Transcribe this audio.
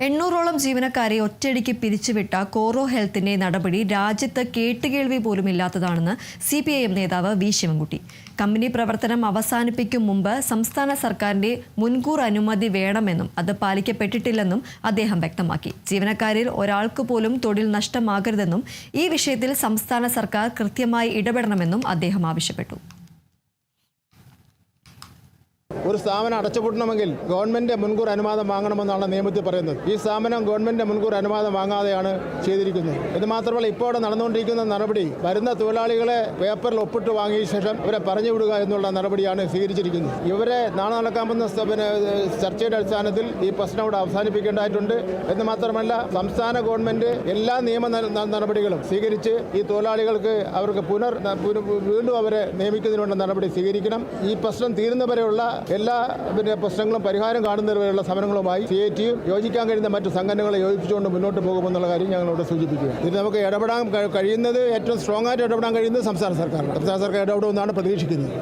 800ഓളം ജീവനക്കാരെ ഒറ്റയടിക്ക് പിരിച്ചുവിട്ട കോറോ ഹെൽത്തിന്റെ നടപടി രാജ്യത്ത് കേട്ടുകേൾവി പോലും ഇല്ലാത്തതാണെന്ന് CPIM നേതാവ് വി ശിവൻകുട്ടി. കമ്പനി പ്രവർത്തനം അവസാനിപ്പിക്കും മുമ്പ് സംസ്ഥാന സർക്കാരിന്റെ മുൻകൂർ അനുമതി വേണമെന്നും അത് പാലിക്കപ്പെട്ടിട്ടില്ലെന്നും അദ്ദേഹം വ്യക്തമാക്കി. ജീവനക്കാരിൽ ഒരാൾക്ക് പോലും തൊഴിൽ നഷ്ടമാകരുതെന്നും ഈ വിഷയത്തിൽ സംസ്ഥാന സർക്കാർ കൃത്യമായി ഇടപെടണമെന്നും അദ്ദേഹം ആവശ്യപ്പെട്ടു. ഒരു സ്ഥാപനം അടച്ചുപൂട്ടണമെങ്കിൽ ഗവൺമെന്റ് മുൻകൂർ അനുവാദം വാങ്ങണമെന്നാണ് നിയമത്തിൽ പറയുന്നത്. ഈ സ്ഥാപനം ഗവൺമെന്റ് മുൻകൂർ അനുവാദം വാങ്ങാതെയാണ് ചെയ്തിരിക്കുന്നത്. ഇത് മാത്രമല്ല, ഇപ്പോൾ നടന്നുകൊണ്ടിരിക്കുന്ന നടപടി വരുന്ന തൊഴിലാളികളെ പേപ്പറിൽ ഒപ്പിട്ട് വാങ്ങിയ ശേഷം ഇവരെ പറഞ്ഞു വിടുക എന്നുള്ള നടപടിയാണ് സ്വീകരിച്ചിരിക്കുന്നത്. ഇവരെ നാളെ നടക്കാൻ പോകുന്ന ചർച്ചയുടെ അടിസ്ഥാനത്തിൽ ഈ പ്രശ്നം ഇവിടെ അവസാനിപ്പിക്കേണ്ടതായിട്ടുണ്ട്. എന്ന് മാത്രമല്ല, സംസ്ഥാന ഗവൺമെന്റ് എല്ലാ നിയമ നടപടികളും സ്വീകരിച്ച് ഈ തൊഴിലാളികൾക്ക് അവർക്ക് വീണ്ടും അവരെ നിയമിക്കുന്നതിനുള്ള നടപടി സ്വീകരിക്കണം. ഈ പ്രശ്നം തീരുന്നവരെയുള്ള എല്ലാ പ്രശ്നങ്ങളും പരിഹാരം കാണുന്നവരെയുള്ള സമരങ്ങളുമായി CITയും യോജിക്കാൻ കഴിയുന്ന മറ്റു സംഘടനകളെ യോജിപ്പിച്ചുകൊണ്ട് മുന്നോട്ട് പോകുമെന്നുള്ള കാര്യം ഞങ്ങളോട് സൂചിപ്പിക്കുക. ഇത് നമുക്ക് ഇടപെടാൻ കഴിയുന്നത്, ഏറ്റവും സ്ട്രോങ് ആയിട്ട് ഇടപെടാൻ കഴിയുന്നത് സംസ്ഥാന സർക്കാരാണ്. സംസ്ഥാന സർക്കാർ ഇടപെടുമെന്നാണ് പ്രതീക്ഷിക്കുന്നത്.